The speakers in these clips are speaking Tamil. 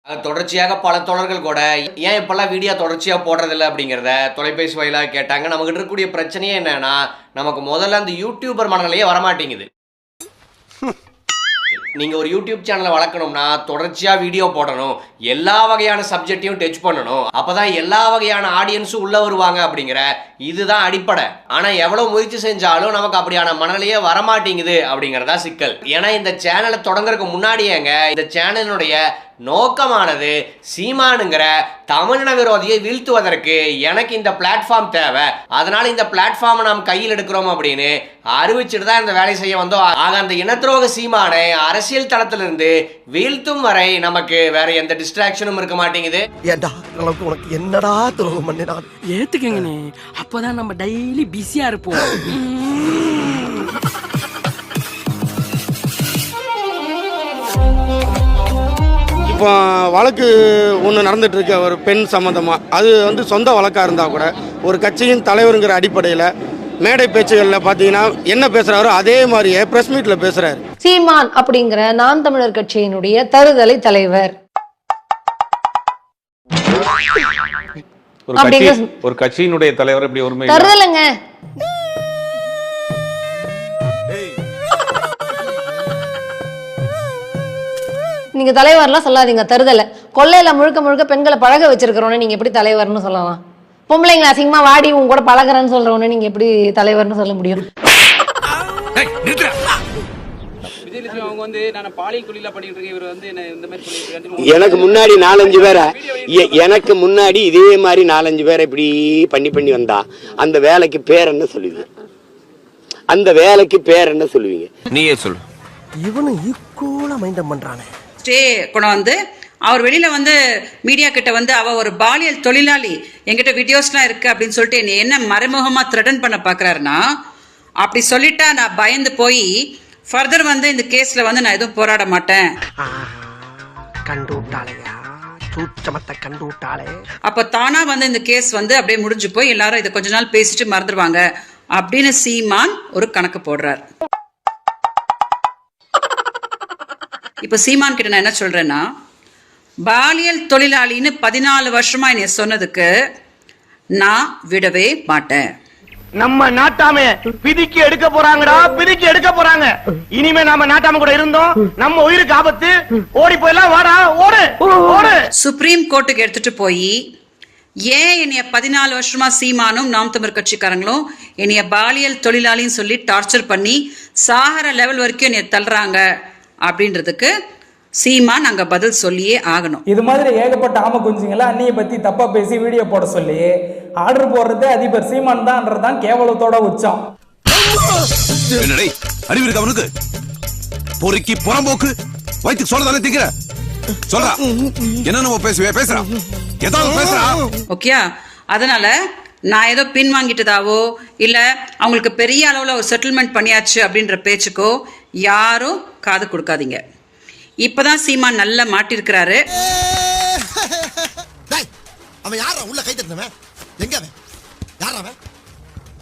தொடர்ச்சியாக பல தொடர்கள் கூட ஏன் இப்பெல்லாம் வீடியோ தொடர்ச்சியாக போடுறதில்ல அப்படிங்கிறத தொலைபேசி வாயிலாக கேட்டாங்க. நமக்கிட்ட இருக்கக்கூடிய பிரச்சனையே என்னன்னா, நமக்கு முதல்ல அந்த யூடியூபர் மனநிலையே வரமாட்டேங்குது. நீங்கள் ஒரு யூடியூப் சேனலை வளர்க்கணும்னா தொடர்ச்சியாக வீடியோ போடணும், எல்லா வகையான சப்ஜெக்டையும் டச் பண்ணணும், அப்போ தான் எல்லா வகையான ஆடியன்ஸும் உள்ளே வருவாங்க அப்படிங்கிற இதுதான் அடிப்படை. ஆனால் எவ்வளோ முயற்சி செஞ்சாலும் நமக்கு அப்படியான மனநிலையே வரமாட்டேங்குது அப்படிங்கிறதா சிக்கல். ஏன்னா இந்த சேனலை தொடங்குறதுக்கு முன்னாடியேங்க இந்த சேனலினுடைய நோக்கமானது சீமானுங்கிற தமிழின விரோதியை வீழ்த்துவதற்கு எனக்கு இந்த பிளாட்ஃபார்ம் தேவை, அதனால இந்த பிளாட்ஃபார்மை நாம் கையில் எடுக்கிறோம் அப்படின்னு அறிவிச்சுட்டு தான் இந்த வேலையை செய்ய வந்தோம். ஆக அந்த இனத்துரோக சீமானை அரசியல் தளத்திலிருந்து வீழ்த்தும் வரை நமக்கு வேற எந்த டிஸ்ட்ராக்ஷனும் இருக்க மாட்டேங்குது. ஏண்டா அளவுக்கு உனக்கு என்னடா துரோகம் பண்ணினான் ஏத்துக்கங்கண்ணே, அப்பதான் நம்ம டெய்லி பிஸியா இருப்போம். இப்போ வழக்கு ஒன்று நடந்துட்டு இருக்க ஒரு பெண் சம்மந்தமாக, அது வந்து சொந்த வழக்காக இருந்தால் கூட ஒரு கட்சியின் தலைவருங்கிற அடிப்படையில் மேடை பேச்சுகளில் பார்த்தீங்கன்னா என்ன பேசுகிறாரோ அதே மாதிரியே ப்ரெஸ் மீட்டில் பேசுகிறாரு. சீமான் அப்படிங்கிற நாம் தமிழர் கட்சியினுடைய தருதலை தலைவர். ஒரு கட்சியினுடைய தலைவர் இப்படி ஒரு தருதலைங்க. நீங்க தலைவர்லாம் சொல்லாதீங்க, தருதலை. கொள்ளையில முழுக்க முழுக்க பெண்களை பழக வச்சிருக்கிறோன்னு நீங்க எப்படி தலைவர்னு சொல்லலாம்? பொம்பளைங்களை அசிங்கமா வாடி உங்க கூட பழகிறேன்னு சொல்றவனே நீங்க எப்படி தலைவர்னு சொல்ல முடியும்? எனக்கு முன்னாடி 4-5 பேரை எனக்கு முன்னாடி இதே மாதிரி 4-5 பேரை இப்படி பண்ணி வந்தா அந்த வேலைக்கு பேர் என்ன சொல்லுவீங்க? அந்த வேலைக்கு பேர் என்ன சொல்லுவீங்க? நீயே சொல்லு. இவனு ஈக்குவலா மைண்டம் பண்றானே. ஸ்டே கொண்டு வந்து அவர் வெளியில வந்து மீடியா கிட்ட வந்து அவ ஒரு பாலியல் தொழிலாளி, என்கிட்ட வீடியோஸ்லாம் இருக்கு அப்படின்னு சொல்லிட்டு என்ன மறைமுகமா த்ரெட்டன் பண்ண பாக்குறாருன்னா, அப்படி சொல்லிட்டா நான் பயந்து போய் ஃபர்தர் வந்து இந்த கேஸ்ல வந்து நான் எதுவும் போராட மாட்டேன். கண்டு விட்டாளையா, சூச்சமத்தை கண்டு விட்டாளே. அப்ப தானா வந்து இந்த கேஸ் வந்து அப்படியே முடிஞ்சு போய் எல்லாரும் இதை கொஞ்ச நாள் பேசிட்டு மறந்துடுவாங்க அப்படின்னு சீமான் ஒரு கணக்கு போடுறார். இப்ப சீமான் கிட்ட நான் என்ன சொல்றேன்னா, பாலியல் தொழிலாளின்னு 14 வருஷமா என்னை சொன்னதுக்கு நான் விடவே மாட்டேன். நம்ம நாட்டாம பிதிக்கி எடுக்க போறாங்கடா, பிதிக்கி எடுக்க போறாங்க. இனிமே நாம நாட்டாம கூட இருந்தோம் நம்ம உயிருக்கு ஆபத்து. ஓடி போயெல்லாம் வாடா, ஓடு ஓடு. சுப்ரீம் கோர்ட்டுக்கு எடுத்துட்டு போய் ஏன் என்னைய 14 வருஷமா சீமானும் நாம் தமிழர் கட்சிக்காரங்களும் என்னைய பாலியல் தொழிலாளின்னு சொல்லி டார்ச்சர் பண்ணி சாகர லெவல் வரைக்கும் என்னைய தள்ளுறாங்க அப்படின்றதுக்கு சீமான் அங்க பதில் சொல்லியே ஆகணும். இது மாதிரி ஏகப்பட்ட ஆம குஞ்சுங்களை அண்ணியை பத்தி தப்பா பேசி வீடியோ போட சொல்லி ஆர்டர் போடுறதே அதிபர் சீமான் தான் கேவலத்தோட உச்சம். அறிவு இருக்கு அவனுக்கு, பொறுக்கி புறம்போக்கு வயிற்று சொல்லதானே திங்கிற சொல்றா. என்ன பேசுறான் ஏதாவது பேசுறா. ஓகே, அதனால நான் ஏதோ பின் வாங்கிட்டதாவோ இல்ல அவங்களுக்கு பெரிய அளவுல ஒரு செட்டில்மெண்ட் பண்ணியாச்சு அப்படின்ற பேச்சுக்கோ யாரும் காது கொடுக்காதீங்க. இப்பதான் சீமான் நல்லா மாட்டிருக்கிறாரு. அவன் யாரா உள்ள கை தட்டினவன்? எங்க அவன்? யாரா அவன்?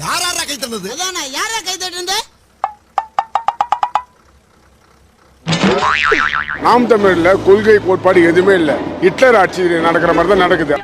யாரா கை தட்டினது? அதானே யாரா கை தட்டினது? நாம் தமிழ்ல கொள்கை கோட்பாடு எதுவுமே இல்லை. ஹிட்லர் ஆட்சி நடக்கிற மாதிரி தான் நடக்குது.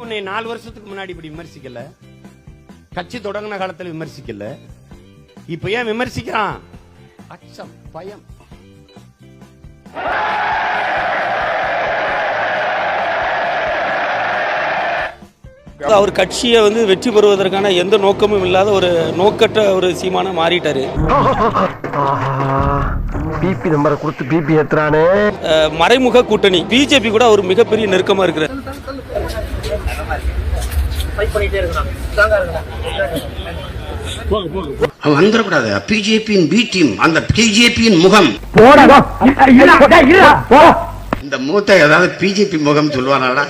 உன்னை 4 வருஷத்துக்கு முன்னாடி இப்படி விமர்சிக்கல, கட்சி தொடங்கின காலத்துல விமர்சிக்கல, இப்ப ஏன் விமர்சிக்கிறான்? அச்சம், பயம். அவர் கட்சியை வந்து வெற்றி பெறுவதற்கான எந்த நோக்கமும் இல்லாத ஒரு நோக்கற்ற ஒரு சீமான மாறிட்டாரு. பிபி நம்பரை கொடுத்து பிபி ஏத்துறானே. மறைமுக கூட்டணி பிஜேபி கூட ஒரு மிகப்பெரிய நெருக்கமா இருக்கிறார். வந்துடக்கூடாது. பிஜேபியின் பி டீம், அந்த பிஜேபியின் முகம். இந்த மூத்த ஏதாவது பிஜேபி முகம் சொல்லுவானா?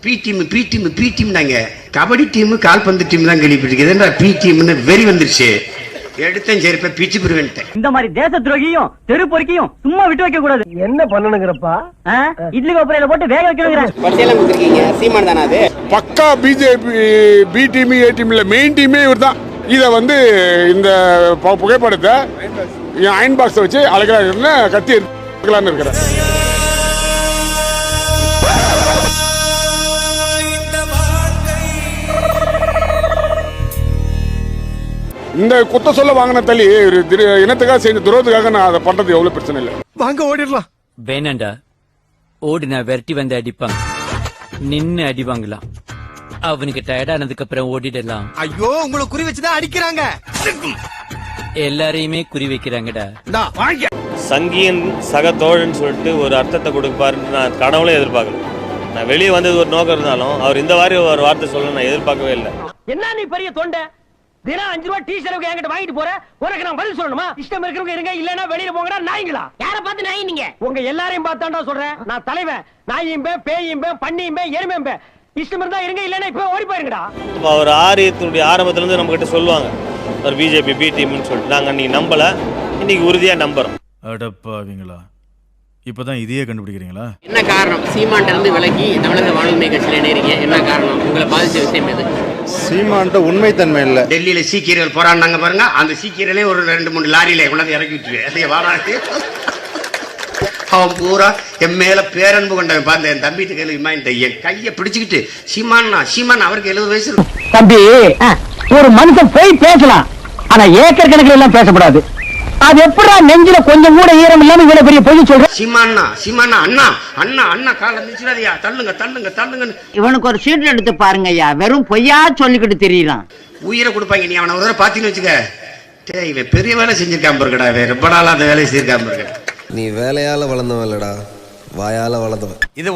பி டீம் நாங்க கபடி டீம் கால்பந்து டீம் தான் கேள்விப்பட்டிருக்கேன். பி டீம்னு வெறி வந்துருச்சு. எடுத்தேன் செருப்பை பிச்சு பிரிவன்ட்டேன். இந்த மாதிரி தேச துரோகியும் தெரு பொறுக்கியும் சும்மா விட்டு வைக்க கூடாது. என்ன பண்ணணுங்கிறப்பா? இட்லி கோப்பரையில போட்டு வேக வைக்கணுங்கிறேன். பரிசையெல்லாம் கொடுத்துருக்கீங்க, சீமான் தானே அது? பக்கா பிஜேபி பி டீம் ஏ டீம்ல மெயின் டீமே இவர் தான். இதை வந்து இந்த புகைப்படத்தை அயன் பாக்ஸை வச்சு அழகாக கத்தி எடுக்கலான்னு இருக்கிறேன். இந்த குத்த சொல்ல வாங்கின தள்ளி இனத்துக்காக செஞ்ச துரோகத்துக்காக நான் அதை பண்றது எவ்வளவு பிரச்சனை இல்லை. வாங்க ஓடிடலாம். வேணாண்டா, ஓடினா விரட்டி வந்து அடிப்பாங்க, நின்னு அடி வாங்கலாம். அவனுக்கு டயர்டானதுக்கு அப்புறம் ஓடிடலாம். ஐயோ, உங்களை குறி வச்சுதான் அடிக்கிறாங்க. எல்லாரையுமே குறி வைக்கிறாங்கடா. சங்கியின் சக தோழன் சொல்லிட்டு ஒரு அர்த்தத்தை கொடுப்பாருன்னு நான் கனவுல எதிர்பார்க்கல. நான் வெளியே வந்தது ஒரு நோக்கம் இருந்தாலும் அவர் இந்த மாதிரி ஒரு வார்த்தை சொல்ல நான் எதிர்பார்க்கவே இல்லை. என்ன நீ பெரிய தொண்டை, தினம் 5 ரூபாய் டீ ஷர்ட் என்கிட்ட வாங்கிட்டு போற, உனக்கு நான் பதில் சொல்லணுமா? இஷ்டம் இருக்கிறவங்க இருங்க, இல்லன்னா வெளியில போங்கடா நாய்ங்களா. யார பார்த்து நாய் நீங்க? உங்க எல்லாரையும் பார்த்தாண்டா சொல்றேன். நான் தலைவன், நாயும் பேயும் பண்ணியும் எருமையும் இஷ்டம் இருந்தா இருங்க, இல்லன்னா இப்ப ஓடி போயிருங்கடா. அவர் ஆரியத்தினுடைய ஆரம்பத்துல இருந்து நம்ம கிட்ட சொல்லுவாங்க ஒரு பிஜேபி பி டீம்னு சொல்லிட்டு, நாங்க அன்னைக்கு நம்பல, இன்னைக்கு உறுதியா நம்புறோம். அடப்பாவீங்களா, இப்பதான் இதையே கண்டுபிடிக்கிறீங்களா? என்ன காரணம் சீமான்ட்ட இருந்து விலகி தமிழக வாழ்வுரிமை கட்சியில இணைறீங்க? என்ன காரணம்? உங்களை பாதிச்ச விஷயம் எது? சீமான்ட்ட உண்மைத்தன்மை இல்ல. டெல்லியில சீக்கியர்கள் போராடினாங்க பாருங்க, அந்த சீக்கியர்களே ஒரு 2-3 லாரியில கொண்டாந்து இறக்கி விட்டுருவேன். வாடாட்டு அவன் பூரா என் மேல பேரன்பு கொண்டவன். பார்த்த என் தம்பிட்டு கேள்விமா, இந்த என் கையை பிடிச்சுக்கிட்டு சீமான் அவருக்கு 70 வயசு இருக்கும். தம்பி, ஒரு மனுஷன் போய் பேசலாம், ஆனா ஏக்கர் கணக்கில் எல்லாம் பேசக்கூடாது. அது எப்படா நெஞ்சில கொஞ்சம் கூட ஈரம் இல்லாம இவ்வளவு பெரிய பொய் சொல்ற? சீமானா அண்ணா அண்ணா அண்ணா கால நிச்சுறாதியா, தள்ளுங்க. இவனுக்கு ஒரு சீட் எடுத்து பாருங்க ஐயா, வெறும் பொய்யா சொல்லிக்கிட்டு தெரியலாம். உயிரை கொடுப்பாங்க. நீ அவனை ஒரு தடவை பாத்தீங்கன்னு வச்சுக்க, இவன் பெரிய வேலை செஞ்சிருக்காம இருக்கடா, ரொம்ப நாளா அந்த வேலையை செஞ்சிருக்காம இருக்க. நீ வேலையால வளர்ந்தவன் இல்லடா, வாயால வளர்ந்தவன். இது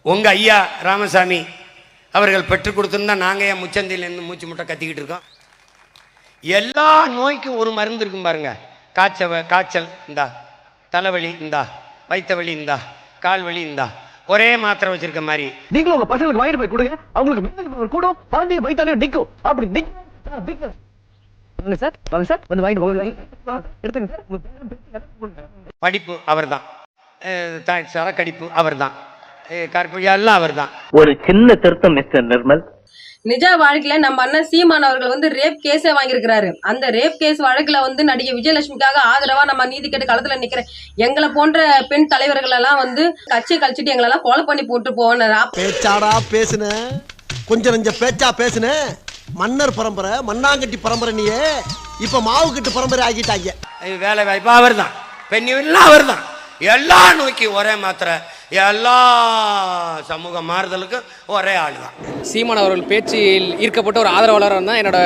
உங்க ஐயா ராமசாமி அவர்கள் பெற்றுக் கொடுத்திருந்தா நாங்க என் முச்சந்தில இருந்து மூச்சு முட்டை கத்திக்கிட்டு இருக்கோம். எல்லா நோய்க்கும் ஒரு மருந்து இருக்கும் பாருங்க. காய்ச்சல் இந்தா, தலைவலி இந்தா, வயிற்று வலி இந்தா, கால் வலி இந்தா, ஒரே மாத்திரை வச்சிருக்க மாதிரி. நீங்களும் உங்க பசங்களுக்கு வாங்கிட்டு போய் கொடுங்க, அவங்களுக்கு கூட பாண்டி வயிற்றாலே நிற்கும். அப்படி சார் வாங்க சார், வந்து வாங்கிட்டு போங்க, எடுத்துங்க சார். படிப்பு அவர் தான், சரக்கடிப்பு அவர் தான், எல்லாம் அவர் தான். ஒரு சின்ன திருத்தம் மிஸ்டர் நிர்மல். நிஜ வாழ்க்கையில நம்ம அண்ணன் சீமான் அவர்கள் வந்து ரேப் கேஸே வாங்கியிருக்கிறாரு. அந்த ரேப் கேஸ் வழக்குல வந்து நடிகை விஜயலட்சுமிக்காக ஆதரவா நம்ம நீதி கேட்டு களத்துல நிக்கிற எங்களை போன்ற பெண் தலைவர்கள் எல்லாம் வந்து கட்சியை கழிச்சிட்டு எங்களெல்லாம் கொலை பண்ணி போட்டு போன பேச்சாடா பேசுன, கொஞ்சம் நெஞ்ச பேச்சா பேசுன. மன்னர் பரம்பரை, மண்ணாங்கட்டி பரம்பரை, நீயே இப்ப மாவு கட்டு பரம்பரை ஆகிட்டாங்க. வேலை வாய்ப்பு அவர் தான், பெண் எல்லாம் அவர் தான். எல்லா நோய்க்கும் ஒரே மாத்திரை, எல்லா சமூக மாறுதலுக்கும் ஒரே ஆள் தான். சீமான் அவர்கள் பேச்சில் ஈர்க்கப்பட்ட ஒரு ஆதரவாளராக தான் என்னோட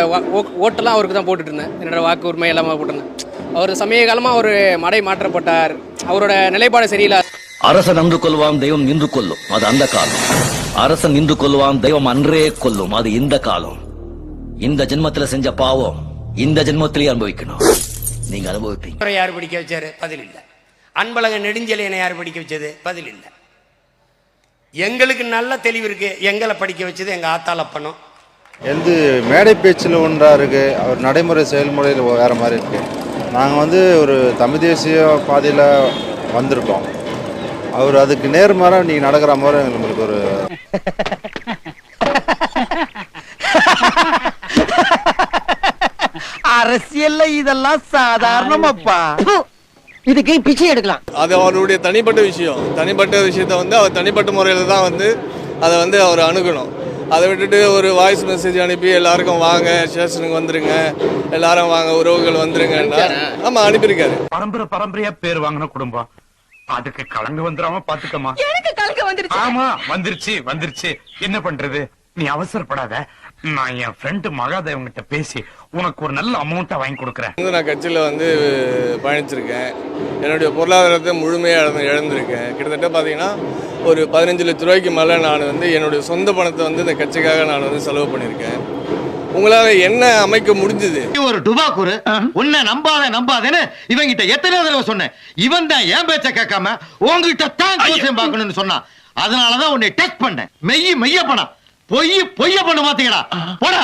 ஓட்டெல்லாம் அவருக்கு தான் போட்டுட்டு இருந்தேன். என்னோட வாக்கு உரிமை எல்லாமே போட்டிருந்தேன். அவர் சமீப காலமா ஒரு மடை மாற்றப்பட்டார். அவரோட நிலைப்பாடு சரியில்லை. அரசன் அன்று கொல்வான், தெய்வம் நின்று கொல்லும், அது அந்த காலம். அரசன் நின்று கொல்வான், தெய்வம் அன்றே கொல்லும், அது இந்த காலம். இந்த ஜென்மத்துல செஞ்ச பாவம் இந்த ஜென்மத்திலேயே அனுபவிக்கணும். நீங்க அனுபவிப்பீங்க. யார் படிக்க வச்சாரு? பதில் இல்லை. அன்பழகன் நெடுஞ்செழியனை யார் படிக்க வச்சது? பதில் இல்லை. எங்களுக்கு நல்ல தெளிவு இருக்கு, எங்களை படிக்க வச்சது எங்க ஆத்தால பண்ணும். எந்த மேடை பேச்சில் ஒன்றா இருக்கு, அவர் நடைமுறை செயல்முறையில் வேற மாதிரி இருக்கு. நாங்கள் வந்து ஒரு தமிழ் தேசிய பாதையில் வந்திருக்கோம். அவர் அதுக்கு நேர்மாறாக நீ நடக்கிற மாதிரி எங்களுக்கு ஒரு அரசியல்ல இதெல்லாம் சாதாரணமாப்பா. இதுக்கு பிச்சை எடுக்கலாம். அது அவருடைய தனிப்பட்ட விஷயம். தனிப்பட்ட விஷயத்த வந்து அவர் தனிப்பட்ட முறையில் தான் வந்து அதை வந்து அவர் அணுகணும். அதை விட்டுட்டு ஒரு வாய்ஸ் மெசேஜ் அனுப்பி எல்லாருக்கும் வாங்க ஸ்டேஷனுக்கு வந்துருங்க, எல்லாரும் வாங்க, உறவுகள் வந்துருங்கன்னா ஆமா அனுப்பியிருக்காரு. பரம்பரையா பேர் வாங்கின குடும்பம், அதுக்கு கலங்க வந்துடாம பாத்துக்கமா. ஆமா வந்துருச்சு என்ன பண்றது? நீ அவசரப்படாத, நான் என் ஃப்ரெண்டு மகாதேவன் கிட்ட பேசி உனக்கு ஒரு நல்ல அமௌண்ட்டை வாங்கி கொடுக்குறேன். நான் கட்சியில் வந்து பயணிச்சிருக்கேன். என்னுடைய பொருளாதாரத்தை முழுமையாக இழந்திருக்கேன். கிட்டத்தட்ட பார்த்தீங்கன்னா ஒரு 15 லட்ச ரூபாய்க்கு மேலே நான் வந்து என்னுடைய சொந்த பணத்தை வந்து இந்த கட்சிக்காக நான் வந்து செலவு பண்ணியிருக்கேன். உங்களால என்ன அமைக்க முடிஞ்சது? ஒரு டுபாக்கூரு, உன்னை நம்பாதேன்னு இவங்கிட்ட எத்தனை தடவை சொன்னேன். இவன் தான் என் பேச்ச கேட்காம உங்ககிட்ட தான் ஜோசியம் பார்க்கணும்னு சொன்னான். அதனாலதான் உன்னை டெஸ்ட் பண்ணேன். மெய்ய பணம் பொய்ய பண்ண மாத்தீங்கடா போடா.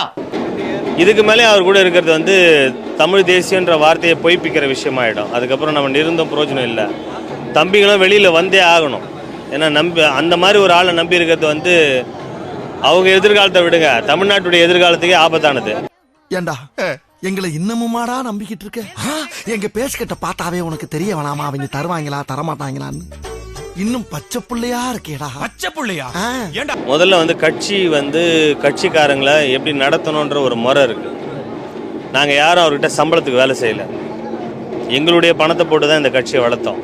இதுக்கு மேலே அவர் கூட இருக்கிறது வந்து தமிழ் தேசியன்ற வார்த்தையை பொய்ப்பிக்கிற விஷயமாயிடும். அதுக்கப்புறம் நம்ம நிருந்தும் பிரயோஜனம் இல்லை. தம்பிகளும் வெளியில் வந்தே ஆகணும். ஏன்னா அந்த மாதிரி ஒரு ஆளை நம்பி இருக்கிறது வந்து அவங்க எதிர்காலத்தை விடுங்க, தமிழ்நாட்டுடைய எதிர்காலத்துக்கே ஆபத்தானது. ஏண்டா எங்களை இன்னமுமாடா நம்பிக்கிட்டு இருக்க? எங்க பேசிக்கிட்ட பார்த்தாவே உனக்கு தெரிய வேணாமா அவங்க தருவாங்களா தரமாட்டாங்களான்னு? இன்னும் பச்சை புள்ளையா இருக்கேடா. பச்சை புள்ளையா? முதல்ல வந்து கட்சிக்காரங்களை எப்படி நடத்தணுன்ற ஒரு முறை இருக்கு. நாங்கள் யாரும் அவர்கிட்ட சம்பளத்துக்கு வேலை செய்யலை. எங்களுடைய பணத்தை போட்டு தான் இந்த கட்சியை வளர்த்தோம்.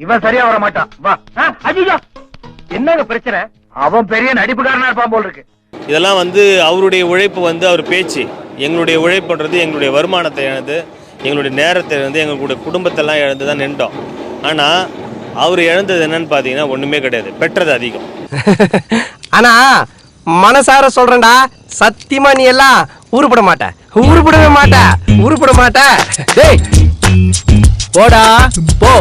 இவன் சரியா வர மாட்டான். வா. ஐயோ என்னங்க பிரச்சனை? அவன் பெரிய நடிப்புக்காரனா இருப்பான் போல் இருக்கு. இதெல்லாம் வந்து அவருடைய உழைப்பு வந்து அவர் பேச்சு. எங்களுடைய உழைப்புன்றது எங்களுடைய வருமானத்தை இழந்து, எங்களுடைய நேரத்தை இழந்து, எங்களுடைய குடும்பத்தெல்லாம் இழந்து தான் நின்றோம். ஆனால் அவர் இழந்தது என்னன்னு பார்த்தீங்கன்னா ஒன்றுமே கிடையாது, பெற்றது அதிகம். ஆனா மனசார சொல்றேன்டா, சத்தியமா நீ எல்லாம் உருப்பட மாட்ட. டேய் போடா போ.